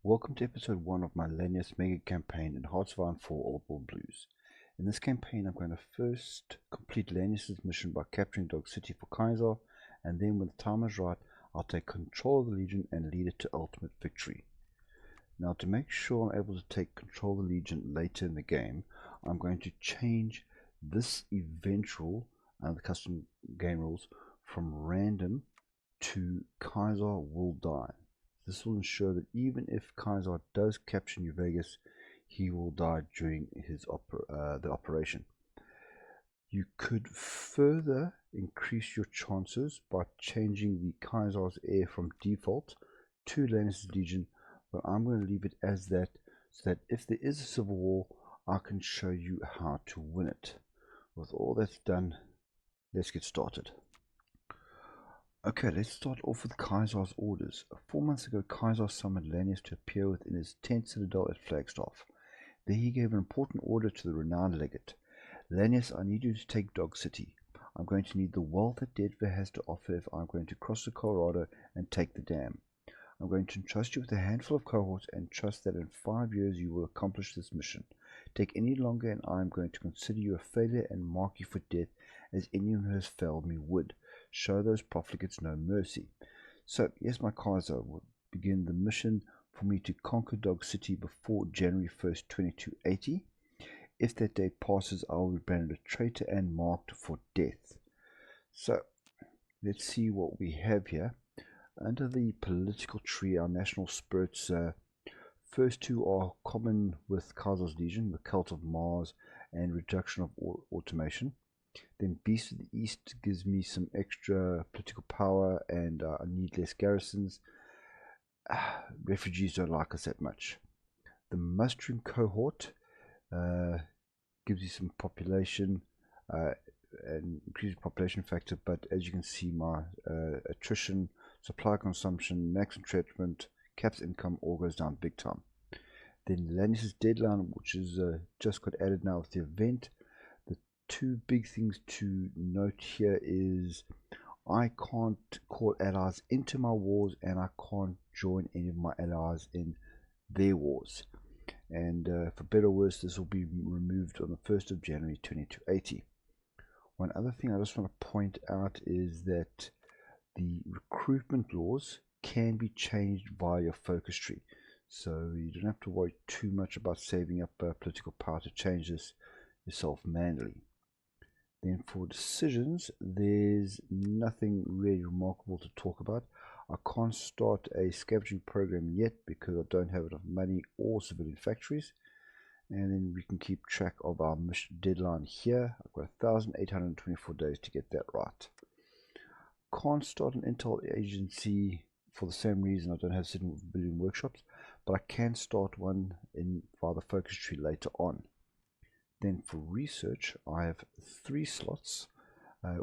Welcome to episode 1 of my Lanius MEGA campaign in HOI4 OWB Blues. In this campaign I'm going to first complete Lanius' mission by capturing Dog City for Kaiser, and then when the time is right I'll take control of the Legion and lead it to ultimate victory. Now, to make sure I'm able to take control of the Legion later in the game, I'm going to change this event rule and the custom game rules from random to Kaiser will die. This will ensure that even if Kaiser does capture New Vegas, he will die during his the operation. You could further increase your chances by changing the Kaiser's air from default to Lanius Legion, but I'm going to leave it as that so that if there is a civil war, I can show you how to win it. With all that's done, let's get started. Okay, let's start off with Kaiser's orders. 4 months ago, Kaiser summoned Lanius to appear within his 10th citadel at Flagstaff. There he gave an important order to the renowned legate. Lanius, I need you to take Dog City. I'm going to need the wealth that Denver has to offer if I'm going to cross the Colorado and take the dam. I'm going to entrust you with a handful of cohorts and trust that in 5 years you will accomplish this mission. Take any longer and I am going to consider you a failure and mark you for death as anyone who has failed me would. Show those profligates no mercy. So, yes, my Kaiser will begin the mission for me to conquer Dog City before January 1st, 2280. If that day passes, I will be branded a traitor and marked for death. So, let's see what we have here. Under the political tree, our national spirits, first two are common with Kaiser's Legion, the Cult of Mars and reduction of automation. Then Beast of the East gives me some extra political power and I need less garrisons. Refugees don't like us that much. The Mustering Cohort gives you some population and increased population factor, but as you can see, my attrition, supply consumption, max entrenchment, caps income all goes down big time. Then Lanius' deadline, which is just got added now with the event. Two big things to note here is I can't call allies into my wars and I can't join any of my allies in their wars. And for better or worse, this will be removed on the 1st of January 2280. One other thing I just want to point out is that the recruitment laws can be changed via your focus tree. So you don't have to worry too much about saving up political power to change this yourself manually. Then for decisions, there's nothing really remarkable to talk about. I can't start a scavenging program yet because I don't have enough money or civilian factories. And then we can keep track of our mission deadline here. I've got 1,824 days to get that right. Can't start an intel agency for the same reason I don't have civilian workshops, but I can start one via the focus tree later on. Then for research, I have 3 slots.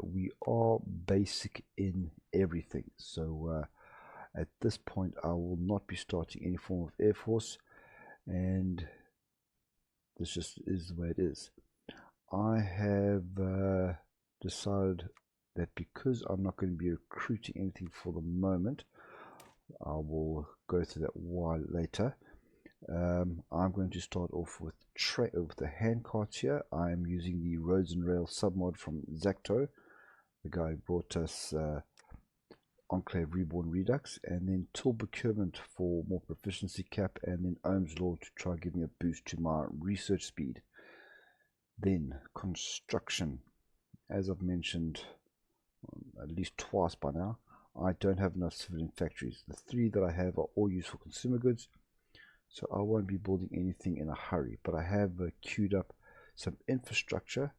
We are basic in everything. So at this point, I will not be starting any form of Air Force. And this just is the way it is. I have decided that because I'm not going to be recruiting anything for the moment, I will go through that while later. I'm going to start off with the hand carts here. I'm using the Roads and Rails submod from Zacto, the guy who brought us Enclave Reborn Redux, and then tool procurement for more proficiency cap, and then Ohm's Law to try give me a boost to my research speed. Then construction. As I've mentioned at least twice by now, I don't have enough civilian factories. The 3 that I have are all used for consumer goods. So I won't be building anything in a hurry, but I have queued up some infrastructure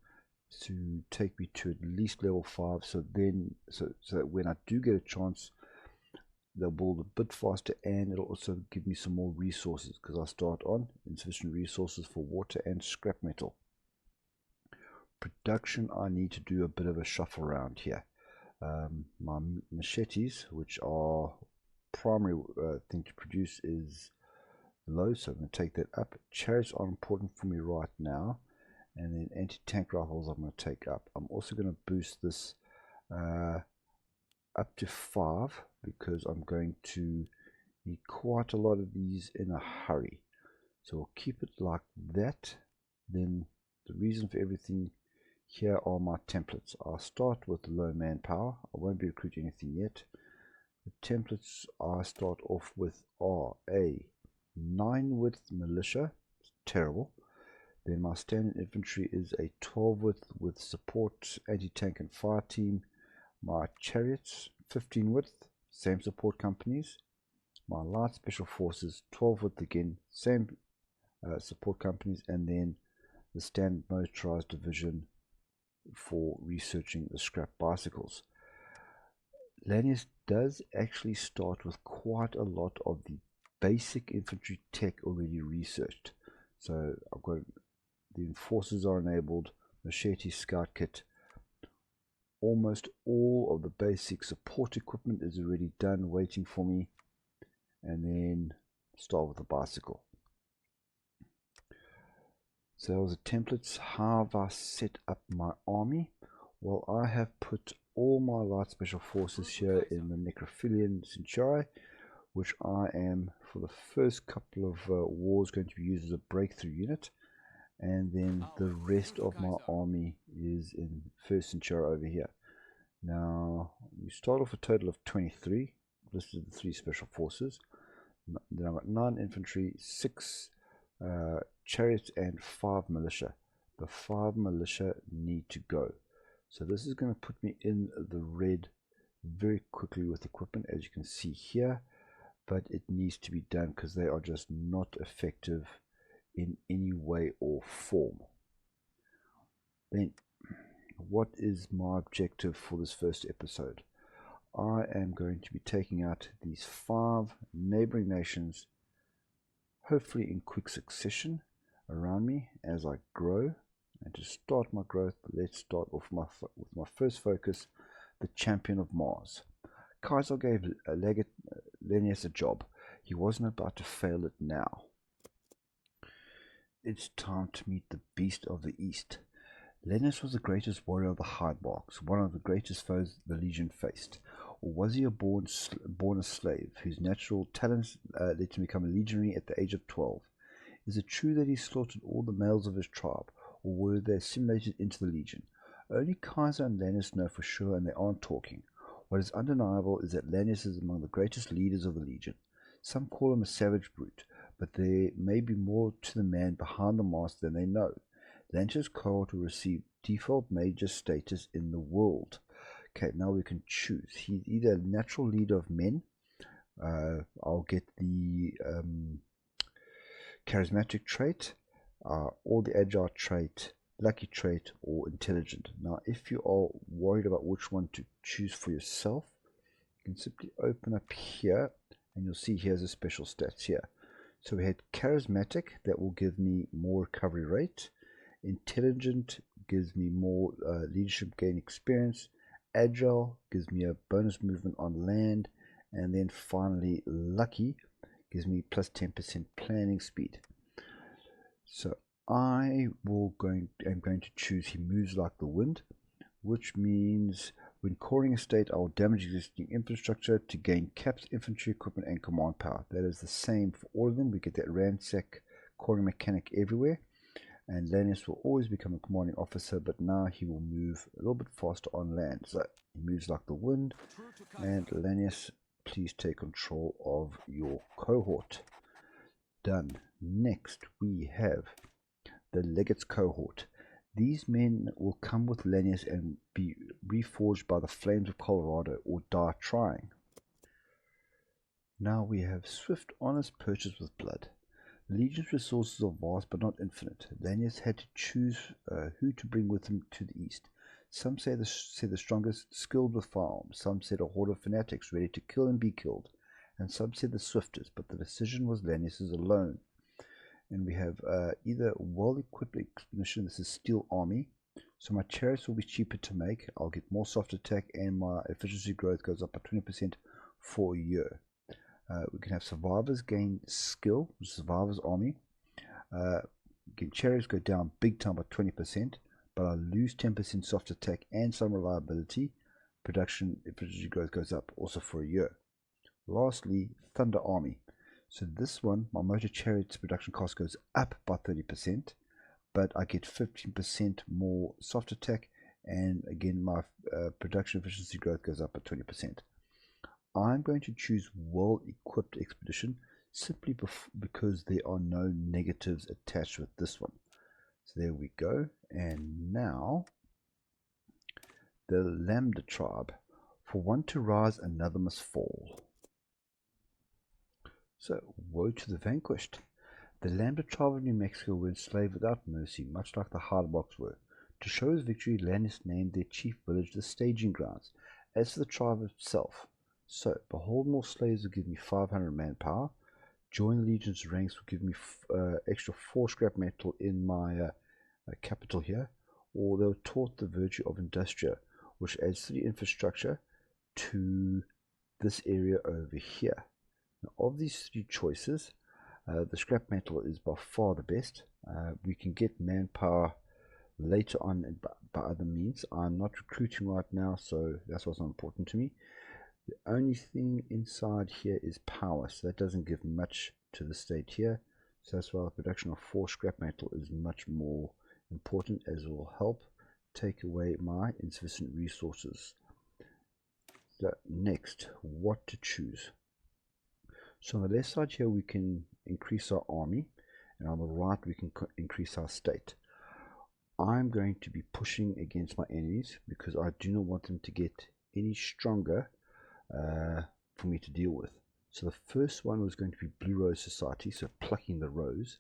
to take me to at least level 5. So that when I do get a chance, they'll build a bit faster, and it'll also give me some more resources because I start on insufficient resources for water and scrap metal. Production, I need to do a bit of a shuffle around here. My machetes, which are primary thing to produce, is low, so I'm going to take that up. Chariots are important for me right now, and then anti-tank rifles I'm going to take up. I'm also going to boost this up to 5 because I'm going to Need quite a lot of these in a hurry. So we'll keep it like that. Then the reason for everything, here are my templates. I'll start with low manpower. I won't be recruiting anything yet. The templates I start off with are a 9 width militia. It's terrible. Then my standard infantry is a 12 width with support, anti-tank and fire team. My chariots, 15 width, same support companies. My light special forces, 12 width again, same support companies. And then the standard motorized division for researching the scrap bicycles. Lanius does actually start with quite a lot of the basic infantry tech already researched. So I've got the enforcers are enabled, machete scout kit. Almost all of the basic support equipment is already done, waiting for me. And then start with the bicycle. So those are templates. How have I set up my army? Well, I have put all my light special forces here in the Necrophilian Centuri, which I am, for the first couple of wars, going to be used as a breakthrough unit. And then the rest of my army is in first Centuri over here. Now, we start off a total of 23. Listed the 3 special forces. Then I've got 9 infantry, 6 chariots, and 5 militia. The 5 militia need to go. So this is going to put me in the red very quickly with equipment, as you can see here. But it needs to be done because they are just not effective in any way or form. Then, what is my objective for this first episode? I am going to be taking out these 5 neighboring nations, hopefully in quick succession around me as I grow. And to start my growth, let's start off with my first focus, the Champion of Mars. Kaiser gave Lanius a job. He wasn't about to fail it now. It's time to meet the beast of the East. Lanius was the greatest warrior of the Hidemarks, one of the greatest foes the Legion faced. Or was he born a slave, whose natural talents led him to become a legionary at the age of 12? Is it true that he slaughtered all the males of his tribe, or were they assimilated into the Legion? Only Kaiser and Lanius know for sure, and they aren't talking. What is undeniable is that Lanius is among the greatest leaders of the Legion. Some call him a savage brute, but there may be more to the man behind the mask than they know. Lanius Cohort will receive default major status in the world. Okay, now we can choose. He's either a natural leader of men. I'll get the charismatic trait, or the agile trait, lucky trait, or intelligent. Now, if you are worried about which one to choose for yourself, you can simply open up here, and you'll see here's the special stats here. So we had charismatic, that will give me more recovery rate. Intelligent gives me more leadership gain experience. Agile gives me a bonus movement on land. And then finally, lucky gives me plus 10% planning speed. So I am going to choose he moves like the wind, which means when coring a state, I will damage existing infrastructure to gain caps, infantry equipment, and command power. That is the same for all of them. We get that ransack coring mechanic everywhere. And Lanius will always become a commanding officer, but now he will move a little bit faster on land. So he moves like the wind. And Lanius, please take control of your cohort. Done. Next, we have the Legates Cohort. These men will come with Lanius and be reforged by the flames of Colorado or die trying. Now we have swift, honest purchase with blood. The Legion's resources are vast but not infinite. Lanius had to choose who to bring with him to the east. Some say the strongest, skilled with firearms. Some said a horde of fanatics ready to kill and be killed. And some said the swiftest, but the decision was Lanius's alone. And we have either well-equipped expedition, this is Steel Army. So my chariots will be cheaper to make. I'll get more soft attack and my efficiency growth goes up by 20% for a year. We can have survivors gain skill, survivors army. Again, chariots go down big time by 20%, but I lose 10% soft attack and some reliability. Production efficiency growth goes up also for a year. Lastly, Thunder Army. So this one, my motor chariot's production cost goes up by 30%, but I get 15% more soft attack, and again my production efficiency growth goes up by 20%. I'm going to choose well-equipped expedition simply because there are no negatives attached with this one. So there we go. And now the Lambda tribe. For one to rise, another must fall. So woe to the vanquished. The Lambda tribe of New Mexico were enslaved without mercy, much like the Hardbox were. To show his victory, Lanius named their chief village the staging grounds. As for the tribe itself, so behold, more slaves will give me 500 manpower. Join the legion's ranks will give me extra 4 scrap metal in my capital here. Or they were taught the virtue of industria, which adds 3 infrastructure to this area over here. Now, of these 3 choices, the scrap metal is by far the best. We can get manpower later on by other means. I'm not recruiting right now, so that's what's not important to me. The only thing inside here is power, so that doesn't give much to the state here. So that's why the production of 4 scrap metal is much more important, as it will help take away my insufficient resources. So next, what to choose. So on the left side here we can increase our army, and on the right we can increase our state. I'm going to be pushing against my enemies because I do not want them to get any stronger for me to deal with. So the first one was going to be Blue Rose Society, so Plucking the Rose.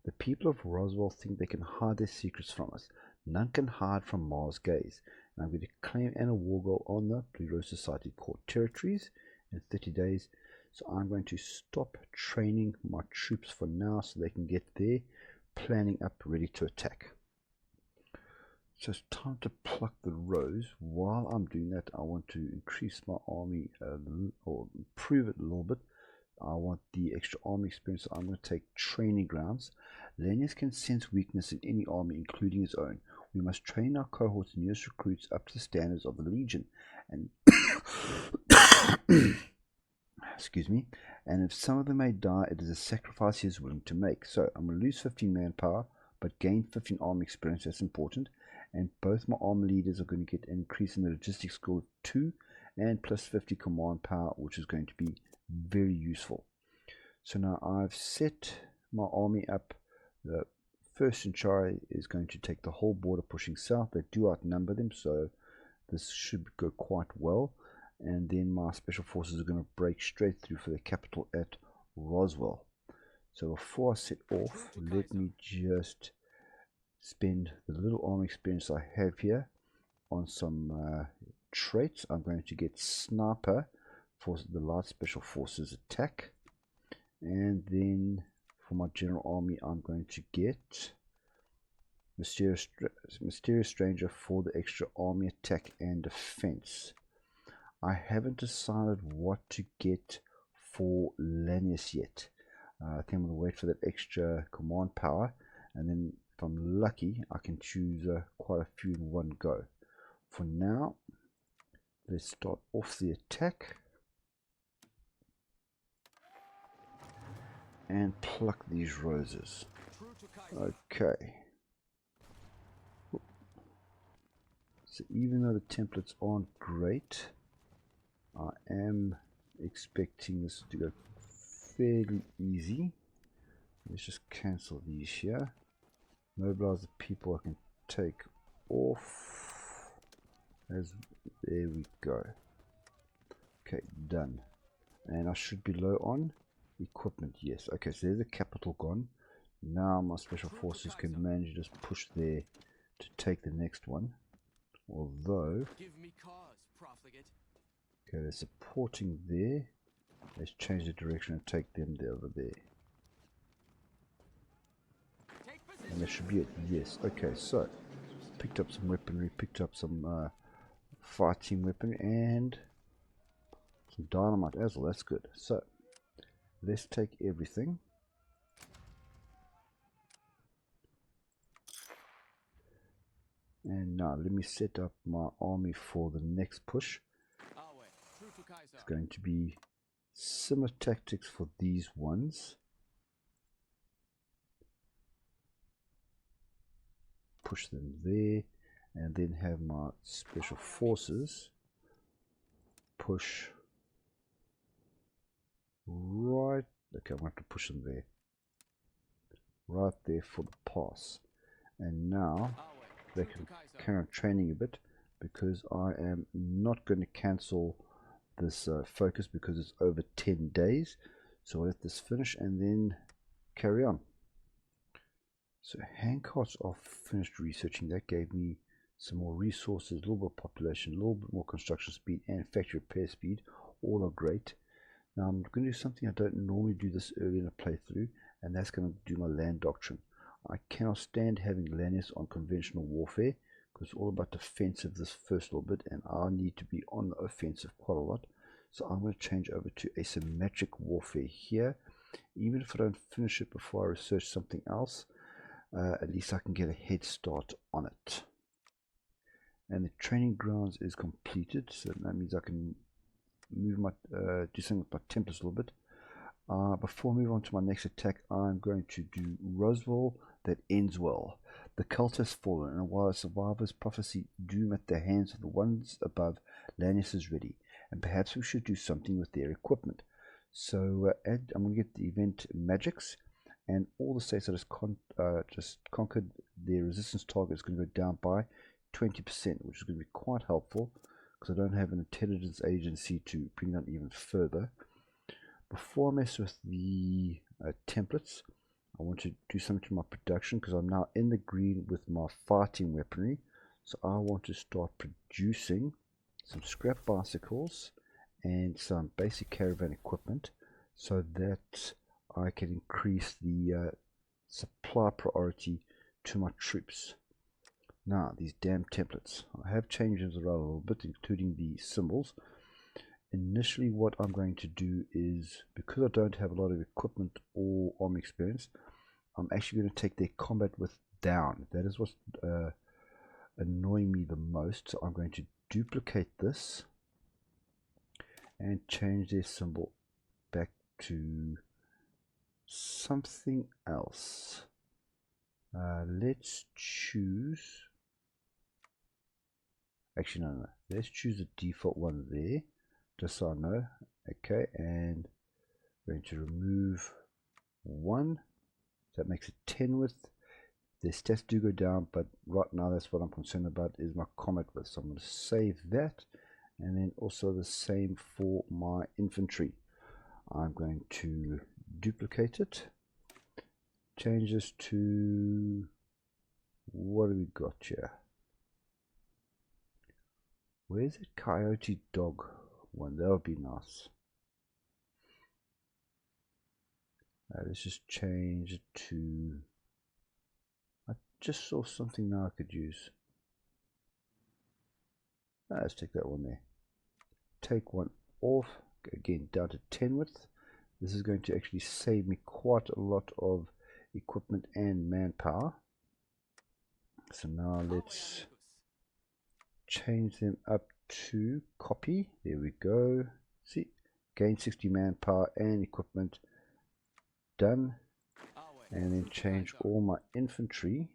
The people of Roswell think they can hide their secrets from us. None can hide from Mars' gaze. And I'm going to claim an war goal on the Blue Rose Society core territories in 30 days. So I'm going to stop training my troops for now so they can get their planning up ready to attack. So it's time to pluck the rose. While I'm doing that, I want to increase my army or improve it a little bit. I want the extra army experience, so I'm going to take training grounds. Lanius can sense weakness in any army, including his own. We must train our cohorts and newest recruits up to the standards of the Legion. And excuse me. And if some of them may die, it is a sacrifice he is willing to make. So I'm going to lose 15 manpower, but gain 15 army experience. That's important. And both my army leaders are going to get an increase in the logistics score of 2 and plus 50 command power, which is going to be very useful. So now I've set my army up. The first Irae is going to take the whole border pushing south. They do outnumber them, so this should go quite well. And then my special forces are going to break straight through for the capital at Roswell. So before I set off, let me just spend the little army experience I have here on some traits. I'm going to get Sniper for the light special forces attack, and then for my general army I'm going to get Mysterious Stranger for the extra army attack and defense. I haven't decided what to get for Lanius yet. I think I'm going to wait for that extra command power, and then if I'm lucky I can choose quite a few in one go. For now, let's start off the attack and pluck these roses. Okay. So even though the templates aren't great, I am expecting this to go fairly easy. Let's just cancel these here. Mobilize the people I can take off. There we go. Okay, done. And I should be low on equipment. Yes. Okay, so there's a capital gone. Now my special forces can manage to just push there to take the next one. Although, okay, they're supporting there. Let's change the direction and take them over there. And that should be it. Yes. Okay, so picked up some weaponry, picked up some fighting weapon, and some dynamite as well. That's good. So let's take everything. And now let me set up my army for the next push. It's going to be similar tactics for these ones. Push them there, and then have my special forces push right. Okay, I'm going to have to push them there, right there for the pass. And now they can carry on training a bit, because I am not going to cancel this focus because it's over 10 days. So I'll let this finish and then carry on. So handcarts are finished researching. That gave me some more resources, a little bit of population, a little bit more construction speed, and factory repair speed. All are great. Now I'm going to do something I don't normally do this early in a playthrough, and that's going to do my land doctrine. I cannot stand having Lanius on conventional warfare, because it's all about defensive this first little bit, and I need to be on the offensive quite a lot. So I'm going to change over to asymmetric warfare here. Even if I don't finish it before I research something else, at least I can get a head start on it. And the training grounds is completed, so that means I can move my do something with my templates a little bit. Before I move on to my next attack, I'm going to do Roswell that ends well. The cult has fallen, and while a survivor's prophecy doom at the hands of the ones above, Lanius is ready, and perhaps we should do something with their equipment. So I'm going to get the event magics, and all the states that just conquered their resistance target is going to go down by 20%, which is going to be quite helpful, because I don't have an intelligence agency to bring that even further. Before I mess with the templates, I want to do something to my production, because I'm now in the green with my fighting weaponry. So I want to start producing some scrap bicycles and some basic caravan equipment, so that I can increase the supply priority to my troops. Now, these damn templates. I have changed them around a little bit, including the symbols. Initially, what I'm going to do is, because I don't have a lot of equipment or army experience, I'm actually going to take their combat width down. That is what's annoying me the most. So I'm going to duplicate this and change their symbol back to something else. Let's choose, actually no, let's choose the default one there, just so I know. Okay, and I'm going to remove 1, so that makes it 10 width. The stats do go down, but right now that's what I'm concerned about, is my combat width. So I'm going to save that, and then also the same for my infantry. I'm going to duplicate it, change this to, what do we got here? Where's it? Coyote dog one? That would be nice. Let's just change it to, I just saw something now I could use. Let's take that one there. Take one off, again down to 10 width. This is going to actually save me quite a lot of equipment and manpower. So now let's change them up to copy. There we go. See, gain 60 manpower and equipment. Done. And then change all my infantry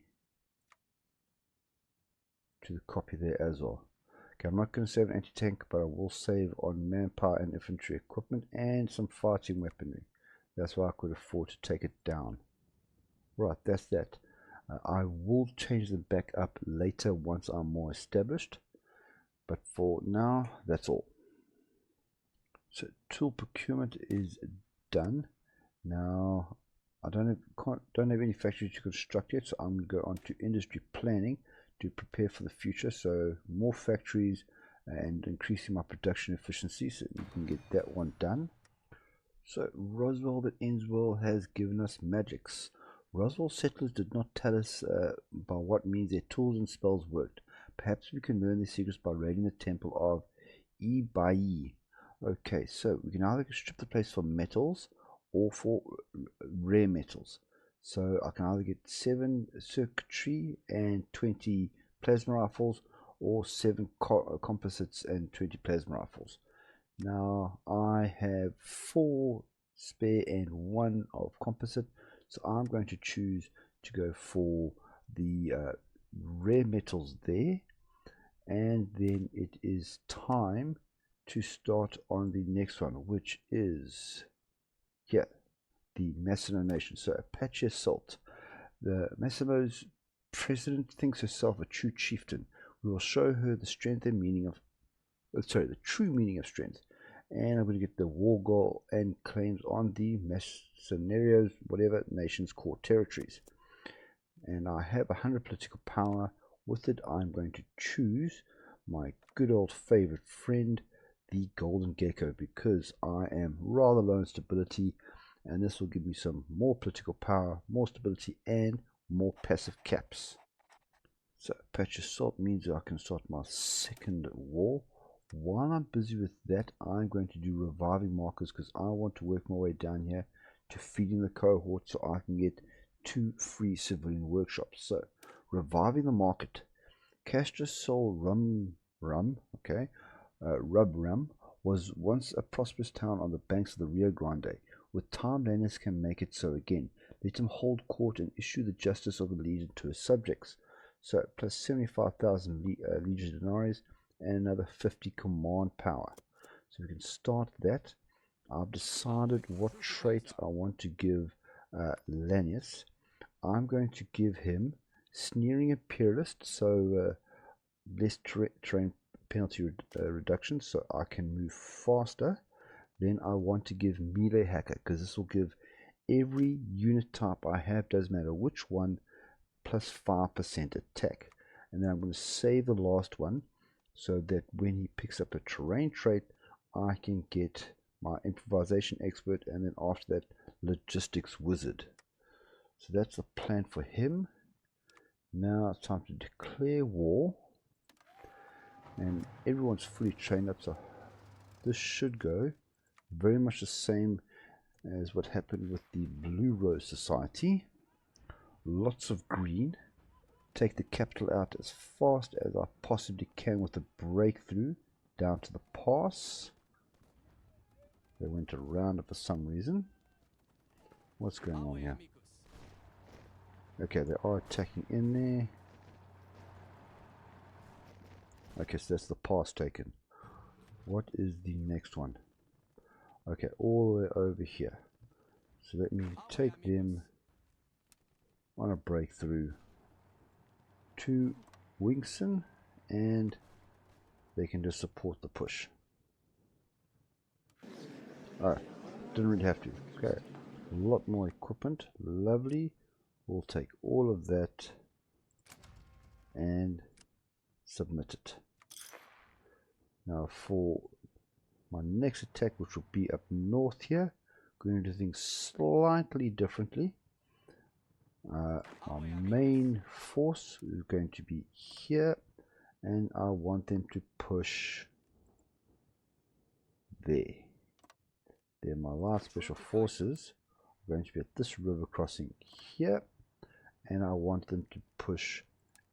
to the copy there as well. Okay, I'm not going to save an anti-tank, but I will save on manpower and infantry equipment and some fighting weaponry. That's why I could afford to take it down. Right, that's that. I will change them back up later once I'm more established, but for now, that's all. So tool procurement is done. Now I don't have any factories to construct yet, so I'm going to go on to industry planning to prepare for the future. So more factories and increasing my production efficiency, so we can get that one done. So Roswell that ends well has given us magics. Roswell settlers did not tell us by what means their tools and spells worked. Perhaps we can learn their secrets by raiding the temple of Irae. Okay, so we can either strip the place for metals or for rare metals. So I can either get 7 circuitry and 20 plasma rifles, or 7 composites and 20 plasma rifles. Now I have 4 spare and 1 of composite, so I'm going to choose to go for the rare metals there, and then it is time to start on the next one, which is here, the Massimo nation. So Apache Assault. The Massimo's president thinks herself a true chieftain. We will show her the strength and meaning of, the true meaning of strength. And I'm going to get the war goal and claims on the Mercenarios, whatever, nation's core territories. And I have 100 political power. With it, I'm going to choose my good old favorite friend, the Golden Gecko, because I am rather low in stability, and this will give me some more political power, more stability, and more passive caps. So Apache Assault means that I can start my second war. While I'm busy with that, I'm going to do reviving markers because I want to work my way down here to feeding the cohort so I can get 2 free civilian workshops. So reviving the market. Castro Sol Rub Rum was once a prosperous town on the banks of the Rio Grande. With time, Lanius can make it so again. Let him hold court and issue the justice of the legion to his subjects. So plus 75,000 legion denarii and another 50 command power. So we can start that. I've decided what traits I want to give Lanius. I'm going to give him Sneering Imperialist, so less terrain penalty reduction, so I can move faster. Then I want to give Melee Hacker, because this will give every unit type I have, doesn't matter which one, plus 5% attack. And then I'm going to save the last one, so that when he picks up a terrain trait, I can get my Improvisation Expert, and then after that, Logistics Wizard. So that's the plan for him. Now it's time to declare war, and everyone's fully trained up, so this should go very much the same as what happened with the Blue Rose Society. Lots of green. Take the capital out as fast as I possibly can with a breakthrough down to the pass. They went around it for some reason. What's going on here? Okay, they are attacking in there. Okay, so that's the pass taken. What is the next one? Okay, all the way over here. So let me take them on a breakthrough to Wingson, and they can just support the push. Alright, didn't really have to. Okay, a lot more equipment, lovely. We'll take all of that and submit it. Now for my next attack, which will be up north here, going to do things slightly differently. Our main force is going to be here, and I want them to push there. They're my light special forces. Are going to be at this river crossing here, and I want them to push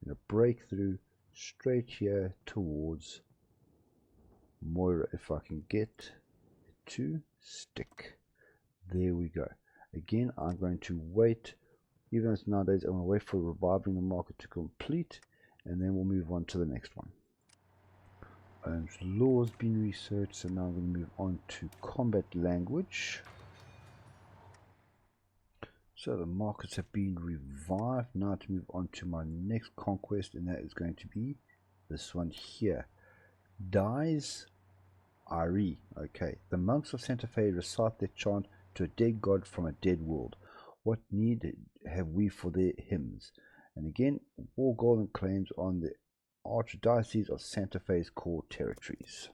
in a breakthrough straight here towards Moira, if I can get it to stick. There we go. Again, I'm going to wait. Even though it's nowadays, I'm going to wait for reviving the market to complete, and then we'll move on to the next one. Law has been researched, so now I'm going to move on to combat language. So the markets have been revived. Now to move on to my next conquest, and that is going to be this one here. Dies Irae. Okay, the monks of Santa Fe recite their chant to a dead god from a dead world. What need have we for their hymns? And again, war golden claims on the Archdiocese of Santa Fe's core territories.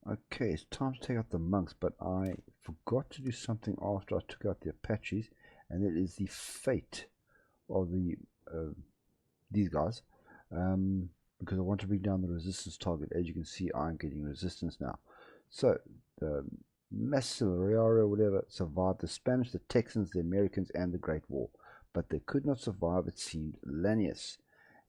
Okay, it's time to take out the monks, but I forgot to do something after I took out the Apaches, and it is the fate of the these guys, because I want to bring down the resistance target. As you can see, I'm getting resistance now. So the Mercenarios, whatever, survived the Spanish, the Texans, the Americans, and the Great War, but they could not survive, it seemed, Lanius.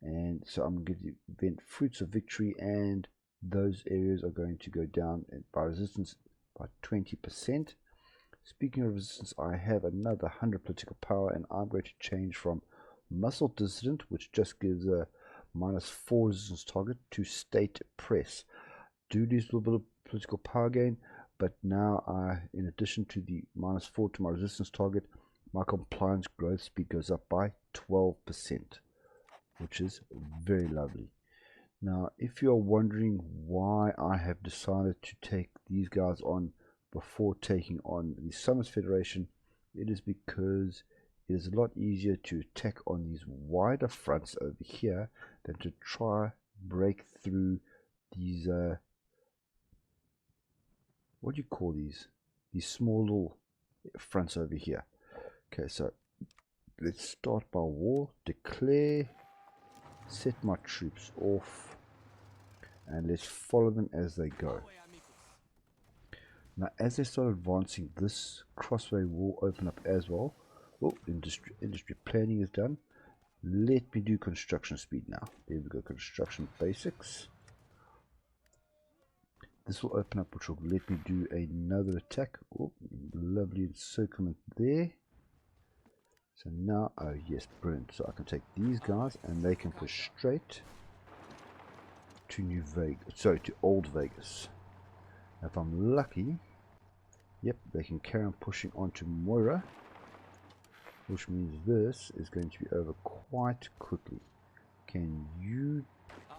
And so I'm going to give the event Fruits of Victory and those areas are going to go down by resistance by 20%. Speaking of resistance, I have another 100 political power, and I'm going to change from muscle dissident, which just gives a -4 resistance target, to state press. Do lose a little bit of political power gain, but now in addition to the -4 to my resistance target, my compliance growth speed goes up by 12%, which is very lovely. Now, if you're wondering why I have decided to take these guys on before taking on the Summers Federation, it is because it is a lot easier to attack on these wider fronts over here than to try break through these what do you call these small little fronts over here. Okay, so let's start by war, declare, set my troops off, and let's follow them as they go. Now, as they start advancing, this crossway will open up as well. Oh, industry planning is done. Let me do construction speed now. There we go, construction basics. This will open up, which will let me do another attack. Oh, lovely encirclement there. So now, oh yes, brilliant. So I can take these guys and they can push straight to New Vegas, sorry, to Old Vegas. If I'm lucky, yep, they can carry on pushing on to Moira, which means this is going to be over quite quickly. Can you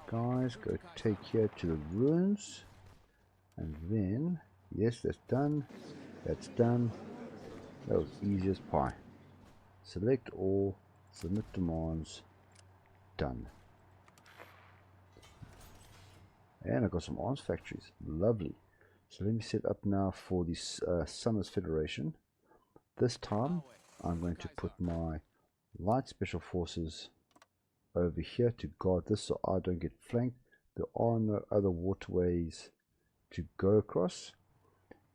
guys go take here to the ruins? And then, yes, that's done. That's done. That was easy as pie. Select all, submit demands, done. And I've got some arms factories. Lovely. So let me set up now for the Summers Federation. This time I'm going to put my light special forces over here to guard this so I don't get flanked. There are no other waterways to go across.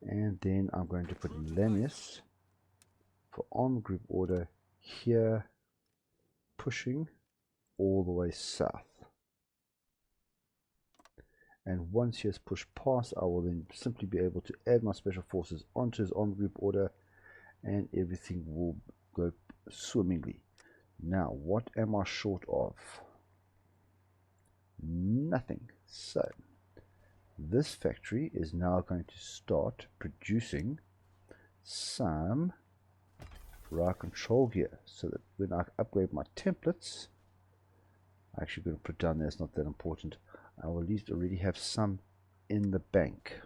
And then I'm going to put Lanius for armed group order here, pushing all the way south. And once he has pushed past, I will then simply be able to add my special forces onto his armed group order, and everything will go swimmingly. Now, what am I short of? Nothing. So, this factory is now going to start producing some raw control gear, so that when I upgrade my templates, I'm actually going to put down there, it's not that important, I will at least already have some in the bank.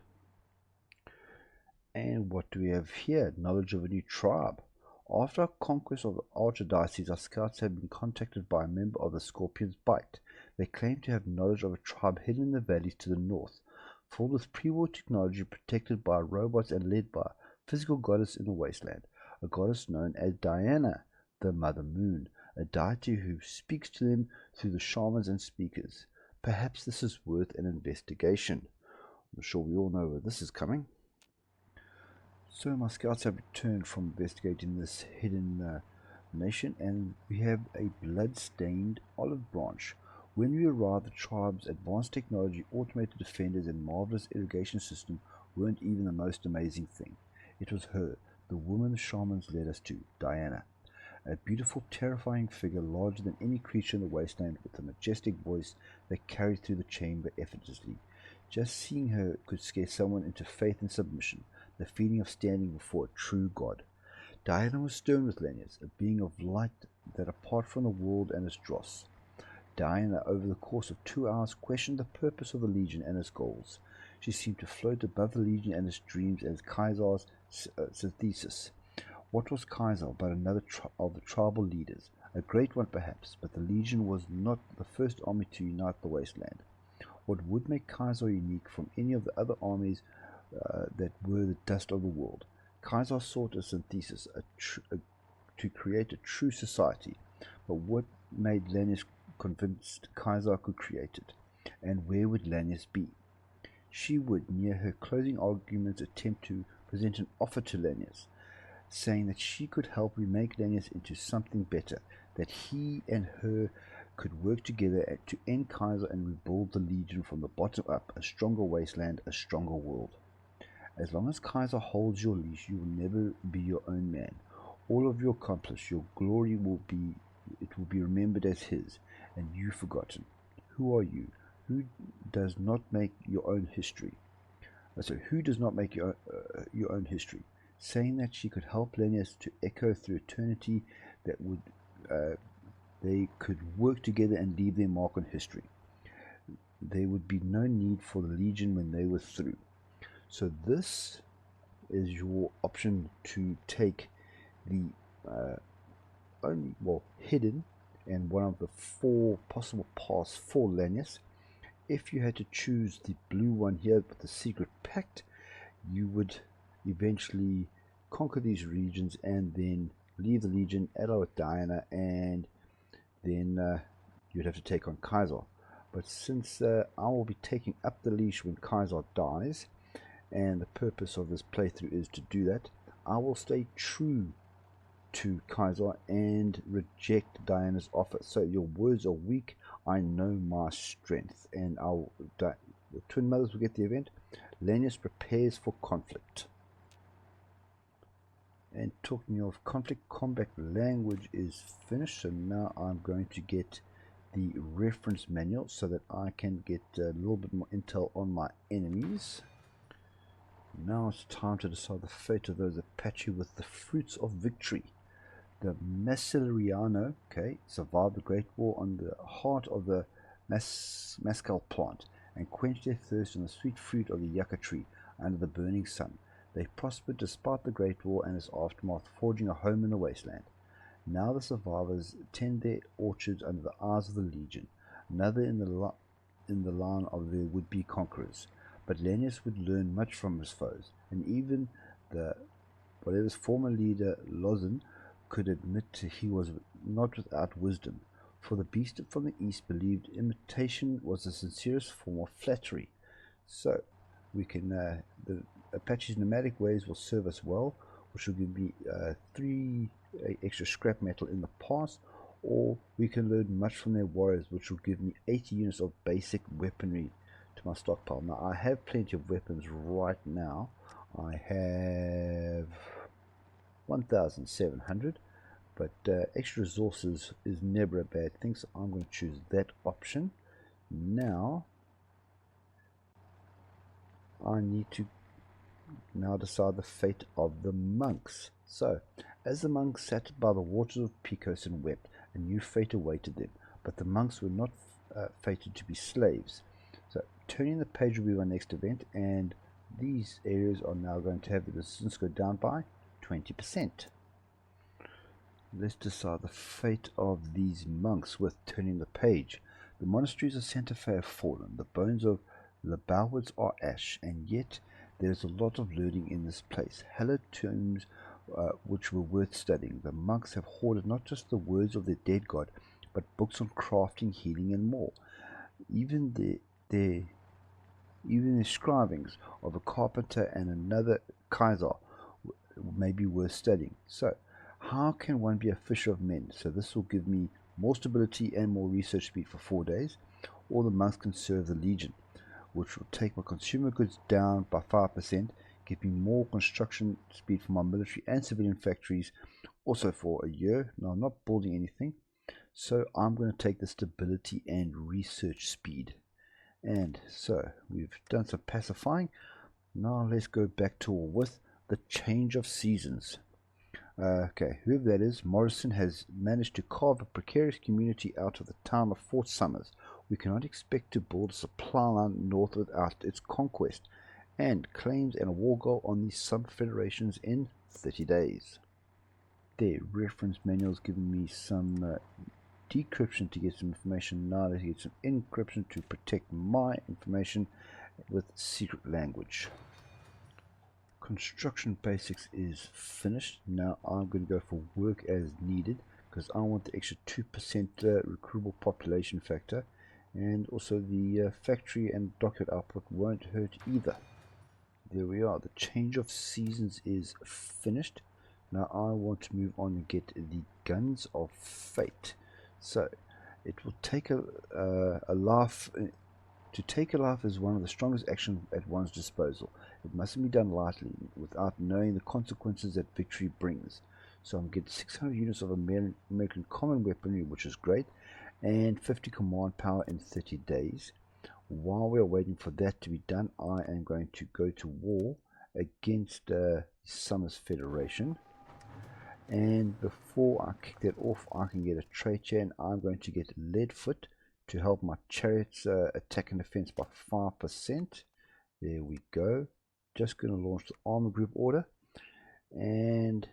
And what do we have here? Knowledge of a new tribe. After our conquest of the Archdiocese, our scouts have been contacted by a member of the Scorpion's Bite. They claim to have knowledge of a tribe hidden in the valleys to the north, filled with pre-war technology, protected by robots and led by a physical goddess in the wasteland, a goddess known as Diana, the Mother Moon, a deity who speaks to them through the shamans and speakers. Perhaps this is worth an investigation. I'm sure we all know where this is coming. So my scouts have returned from investigating this hidden nation, and we have a blood-stained olive branch. When we arrived, the tribe's advanced technology, automated defenders, and marvelous irrigation system weren't even the most amazing thing. It was her, the woman the shamans led us to, Diana. A beautiful, terrifying figure, larger than any creature in the wasteland, with a majestic voice that carried through the chamber effortlessly. Just seeing her could scare someone into faith and submission, the feeling of standing before a true god. Diana was stern with Lanius, a being of light that apart from the world and its dross. Diana, over the course of 2 hours, questioned the purpose of the Legion and its goals. She seemed to float above the Legion and its dreams as Kaiser's synthesis. What was Kaiser but another of the tribal leaders? A great one perhaps, but the Legion was not the first army to unite the wasteland. What would make Kaiser unique from any of the other armies that were the dust of the world? Kaiser sought a synthesis, to create a true society, but what made Lanius convinced Kaiser could create it? And where would Lanius be? She would, near her closing arguments, attempt to present an offer to Lanius, saying that she could help remake Lanius into something better, that he and her could work together to end Kaiser and rebuild the Legion from the bottom up, a stronger wasteland, a stronger world. As long as Kaiser holds your leash, you will never be your own man. All of your accomplishments, your glory will be remembered as his, and you forgotten. Who are you? Who does not make your own history? Who does not make your own history? Saying that she could help Lanius to echo through eternity, that would they could work together and leave their mark on history. There would be no need for the Legion when they were through. So this is your option to take the hidden and one of the 4 possible paths for Lanius. If you had to choose the blue one here with the secret pact, you would eventually conquer these regions and then leave the Legion, ally with Diana, and then you'd have to take on Kaiser. But since I will be taking up the leash when Kaiser dies, and the purpose of this playthrough is to do that, I will stay true to Kaiser and reject Diana's offer. So your words are weak, I know my strength, and the Twin Mothers will get the event. Lanius prepares for conflict. And talking of conflict, combat language is finished, so now I'm going to get the reference manual so that I can get a little bit more intel on my enemies. Now it's time to decide the fate of those Apache with the fruits of victory. The Macellariano, survived the Great War on the heart of the mescal plant and quenched their thirst on the sweet fruit of the yucca tree under the burning sun. They prospered despite the Great War and its aftermath, forging a home in the wasteland. Now the survivors tend their orchards under the eyes of the Legion, another in the line of their would-be conquerors. But Lanius would learn much from his foes, and even whatever's former leader Lozin could admit he was not without wisdom, for the beast from the east believed imitation was the sincerest form of flattery. So we can the Apache's nomadic ways will serve us well, which will give me 3 extra scrap metal in the past, or we can learn much from their warriors, which will give me 80 units of basic weaponry to my stockpile. Now I have plenty of weapons right now. I have 1,700, but extra resources is never a bad thing, so I'm going to choose that option. Now I need to decide the fate of the monks. So as the monks sat by the waters of Picos and wept, a new fate awaited them, but the monks were not fated to be slaves. So turning the page will be my next event, and these areas are now going to have the resistance go down by 20%. Let's decide the fate of these monks with turning the page. The monasteries of Santa Fe have fallen, the bones of the Bowards are ash, and yet there is a lot of learning in this place. Hallowed tombs which were worth studying. The monks have hoarded not just the words of their dead god, but books on crafting, healing, and more. Even their scrivings of a carpenter and another Kaiser may be worth studying. So how can one be a fisher of men? So this will give me more stability and more research speed for 4 days. Or the monks can serve the Legion, which will take my consumer goods down by 5%, give me more construction speed for my military and civilian factories, also for a year. Now I'm not building anything, so I'm going to take the stability and research speed. And so we've done some pacifying. Now let's go back to war with the change of seasons. Whoever that is, Morrison has managed to carve a precarious community out of the town of Fort Summers. We cannot expect to build a supply line north without its conquest, and claims and a war goal on these sub-federations in 30 days. Their reference manual is giving me some decryption to get some information. Now let's get some encryption to protect my information with secret language. Construction basics is finished. Now I'm going to go for work as needed, because I want the extra 2% recruitable population factor, and also the factory and docket output won't hurt either. There we are. The change of seasons is finished. Now I want to move on and get the guns of fate. So It will take a life. To take a life is one of the strongest actions at one's disposal. It mustn't be done lightly, without knowing the consequences that victory brings. So I'm getting 600 units of American common weaponry, which is great, and 50 command power in 30 days. While we are waiting for that to be done, I am going to go to war against Summers Federation. And before I kick that off, I can get a trade chain. I'm going to get Leadfoot to help my chariots attack and defense by 5%. There we go. Just going to launch the armor group order, and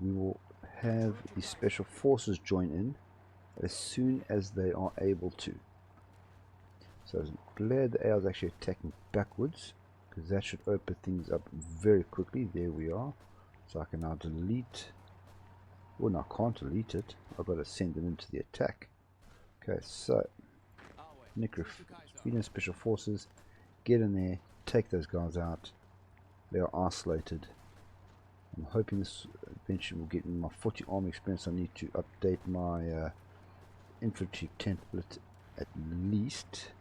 we will have the special forces join in as soon as they are able to. So I'm glad the AI is actually attacking backwards, because that should open things up very quickly. There we are. So I can now delete. Well, no, I can't delete it. I've got to send them into the attack. Okay, so Necrophilian Special Forces, get in there, take those guys out. They are isolated. I'm hoping this eventually will get me my 40 armor experience. I need to update my infantry template at least.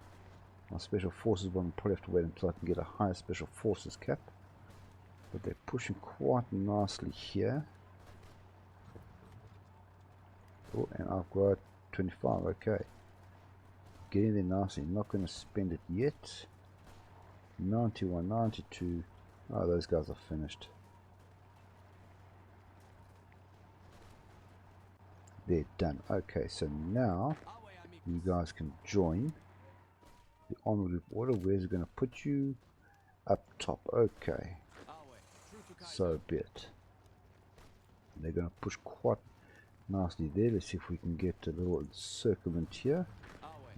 My special forces one will probably have to wait until I can get a higher special forces cap. But they're pushing quite nicely here. Oh, and I've got 25, okay. Getting there nicely, not going to spend it yet. 91, 92. Oh, those guys are finished. They're done. Okay, so now you guys can join the armor group order. Where's it going to put you? Up top. Okay, so be it. They're going to push quite nicely there. Let's see if we can get a little encirclement here.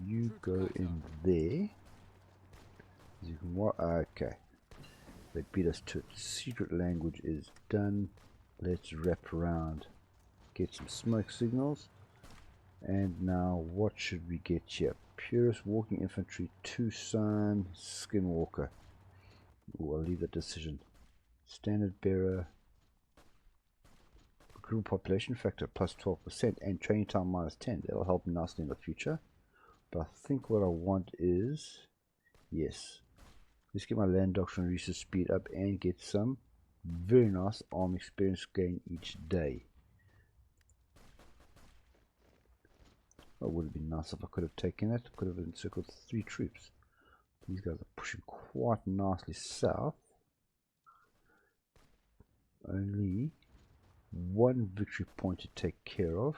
You go in there. You can okay. They beat us to it. Secret language is done. Let's wrap around. Get some smoke signals. And now what should we get here? Purist Walking Infantry, Tucson Skinwalker. Ooh, I'll leave that decision. Standard Bearer. Group population factor plus 12% and training time minus 10. That'll help nicely in the future. But I think what I want is, yes, let's get my land doctrine research speed up and get some very nice arm experience gain each day. That would have been nice if I could have taken it. Could have encircled 3 troops. These guys are pushing quite nicely south. Only one victory point to take care of.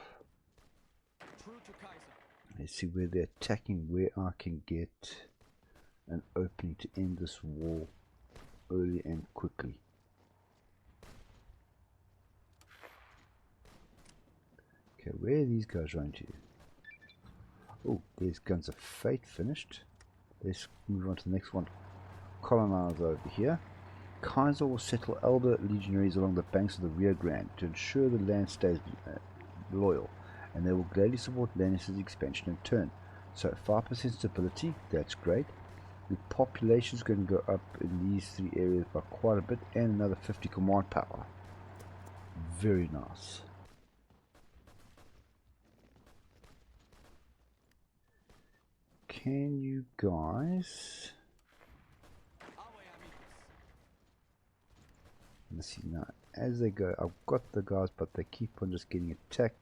Let's see where they're attacking, where I can get an opening to end this war early and quickly. Okay, where are these guys running to? Oh, there's Guns of Fate finished. Let's move on to the next one. Colonize over here. Kaiser will settle elder legionaries along the banks of the Rio Grande to ensure the land stays loyal, and they will gladly support Lanius' expansion in turn. So 5% stability, that's great. The population is going to go up in these 3 areas by quite a bit, and another 50 command power. Very nice. Can you guys... Let's see now, as they go, I've got the guys, but they keep on just getting attacked.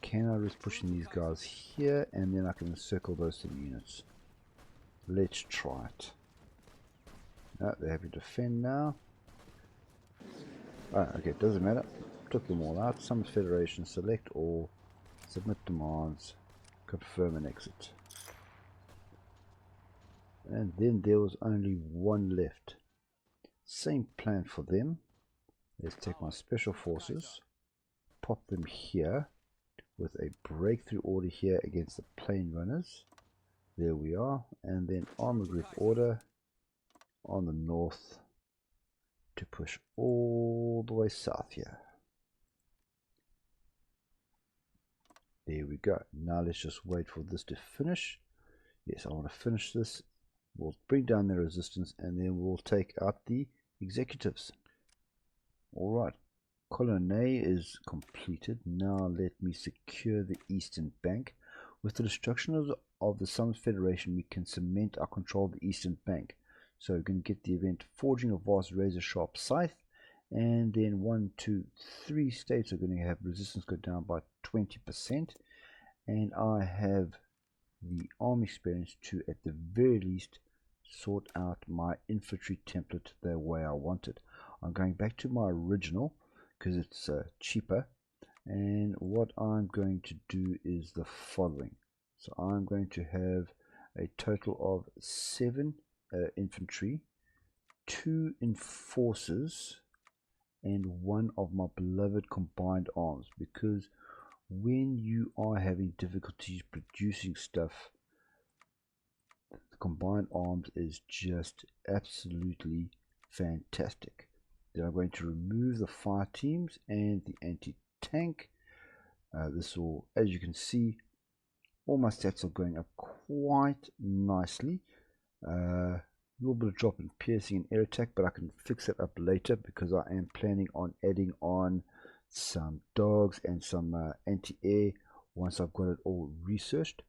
Can I risk pushing these guys here, and then I can encircle those 3 units? Let's try it. No, they have to defend now. Oh, okay, doesn't matter. Took them all out. Summons Federation, select all, submit demands, confirm and exit. And then there was only 1 left. Same plan for them. Let's take my special forces, pop them here with a breakthrough order here against the plane runners. There we are. And then armor group order on the north to push all the way south here. There we go. Now let's just wait for this to finish. Yes, I want to finish this. We'll bring down their resistance, and then we'll take out the executives. Alright, Colonnade is completed. Now let me secure the eastern bank. With the destruction of the Summit Federation, we can cement our control of the eastern bank. So we're going to get the event Forging a Vast Razor Sharp Scythe, and then 1, 2, 3 states are going to have resistance go down by 20%, and I have the army experience to, at the very least, sort out my infantry template the way I want it. I'm going back to my original because it's cheaper, and what I'm going to do is the following. So I'm going to have a total of 7 infantry, 2 enforcers, and 1 of my beloved combined arms, because when you are having difficulties producing stuff, the combined arms is just absolutely fantastic. Then I'm going to remove the fire teams and the anti-tank. This will, as you can see, all my stats are going up quite nicely. A little bit of drop in piercing and air attack, but I can fix it up later because I am planning on adding on some dogs and some anti-air once I've got it all researched.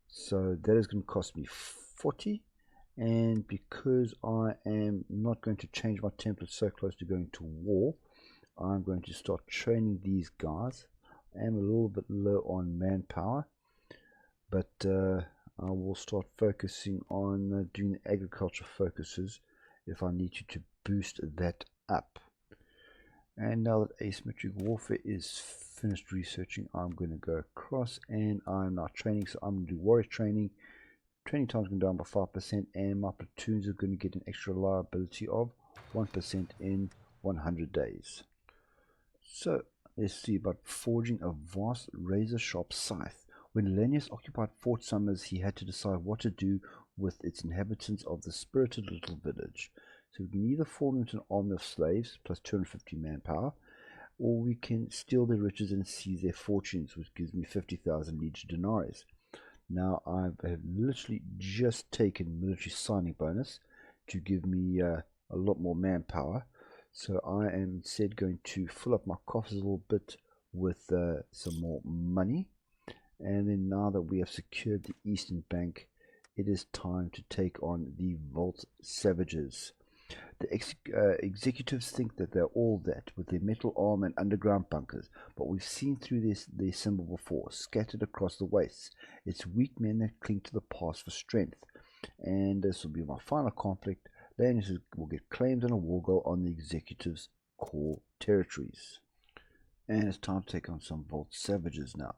So that is going to cost me 40, and because I am not going to change my template so close to going to war, I'm going to start training these guys. I am a little bit low on manpower, but I will start focusing on doing the agriculture focuses if I need to boost that up. And now that asymmetric warfare is finished researching, I'm going to go across and I'm now training. So I'm going to do warrior training. Training time is going down by 5%, and my platoons are going to get an extra reliability of 1% in 100 days. So let's see about forging a vast razor sharp scythe. When Lanius occupied Fort Summers, he had to decide what to do with its inhabitants of the spirited little village. So we can either form into an army of slaves plus 250 manpower, or we can steal their riches and seize their fortunes, which gives me 50,000 legion denarii. Now I have literally just taken military signing bonus to give me a lot more manpower. So I am instead going to fill up my coffers a little bit with some more money. And then now that we have secured the eastern bank, it is time to take on the Vault Savages. The executives think that they're all that with their metal arm and underground bunkers, but we've seen through their symbol before, scattered across the wastes. It's weak men that cling to the past for strength. And this will be my final conflict. Lanius will get claimed on a war goal on the executives' core territories. And it's time to take on some Vault Savages now.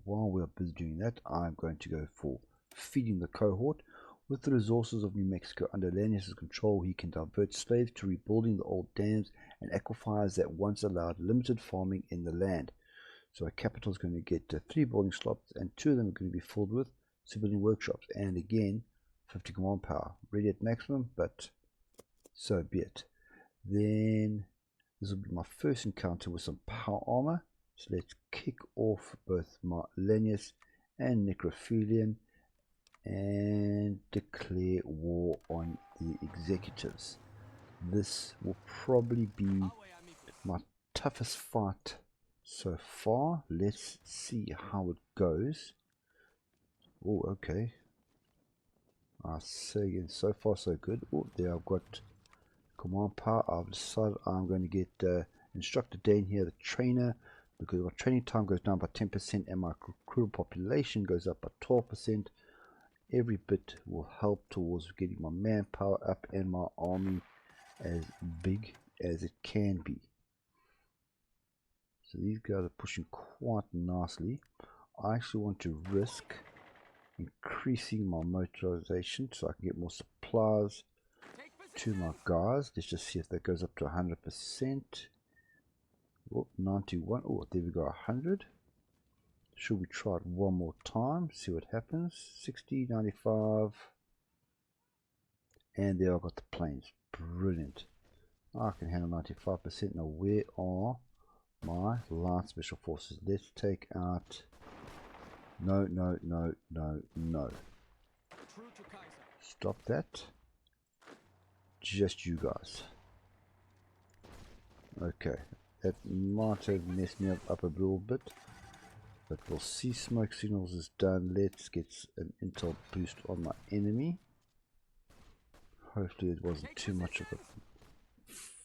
While we are busy doing that, I'm going to go for feeding the cohort. With the resources of New Mexico under Lanius' control, he can divert slaves to rebuilding the old dams and aquifers that once allowed limited farming in the land. So our capital is going to get 3 building slots, and 2 of them are going to be filled with civilian workshops. And again, 50 command power. Ready at maximum, but so be it. Then this will be my first encounter with some power armor. So let's kick off both my Lanius and Necrophilian and declare war on the executives. This will probably be my toughest fight so far. Let's see how it goes. Oh, okay. I say again, so far so good. Oh, there I've got command power. I've decided I'm going to get Instructor Dane here, the trainer, because my training time goes down by 10% and my recruitable population goes up by 12%. Every bit will help towards getting my manpower up and my army as big as it can be. So these guys are pushing quite nicely. I actually want to risk increasing my motorization so I can get more supplies to my guys. Let's just see if that goes up to 100%. Oh, 91. Oh, there we go, 100. Should we try it one more time, see what happens? 60, 95, and there I've got the planes. Brilliant. I can handle 95%. Now where are my light special forces? Let's take out, no, stop that. Just you guys. Okay, That might have messed me up a little bit, but we'll see. Smoke signals is done. Let's get an intel boost on my enemy. Hopefully it wasn't too much of a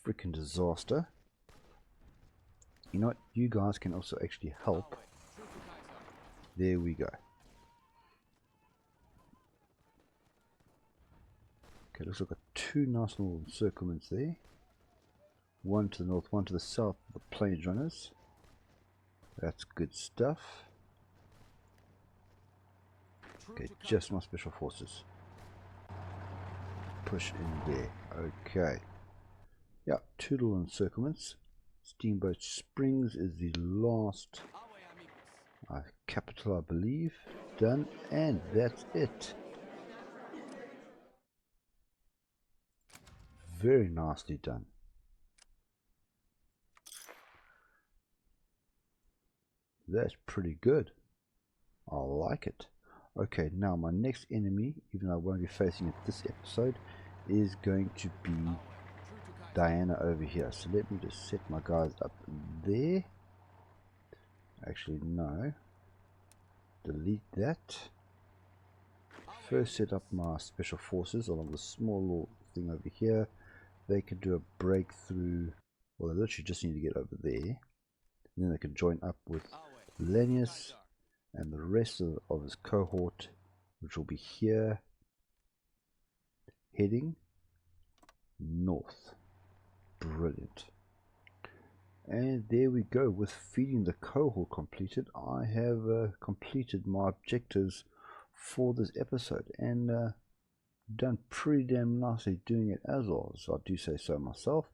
freaking disaster. You know what? You guys can also actually help. There we go. Okay, looks like I've got two nice little encirclements there. One to the north, one to the south of the plains runners. That's good stuff. Okay, just my special forces. Push in there. Okay. Yeah, two little encirclements. Steamboat Springs is the last capital, I believe. Done, and that's it. Very nicely done. That's pretty good. I like it. Okay, now my next enemy, even though I won't be facing it this episode, is going to be Diana over here. So let me just set my guys up there. Actually, no. Delete that. First set up my special forces along the small little thing over here. They can do a breakthrough. Well, they literally just need to get over there. And then they can join up with Lanius and the rest of his cohort, which will be here, heading north. Brilliant. And there we go. With feeding the cohort completed, I have completed my objectives for this episode, and done pretty damn nicely doing it as well, so I do say so myself.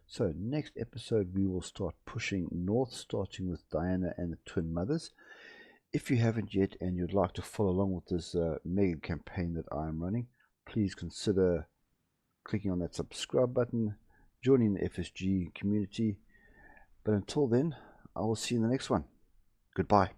So next episode we will start pushing north, starting with Diana and the twin mothers. If you haven't yet and you'd like to follow along with this mega campaign that I am running, please consider clicking on that subscribe button, joining the FSG community. But until then, I will see you in the next one. Goodbye.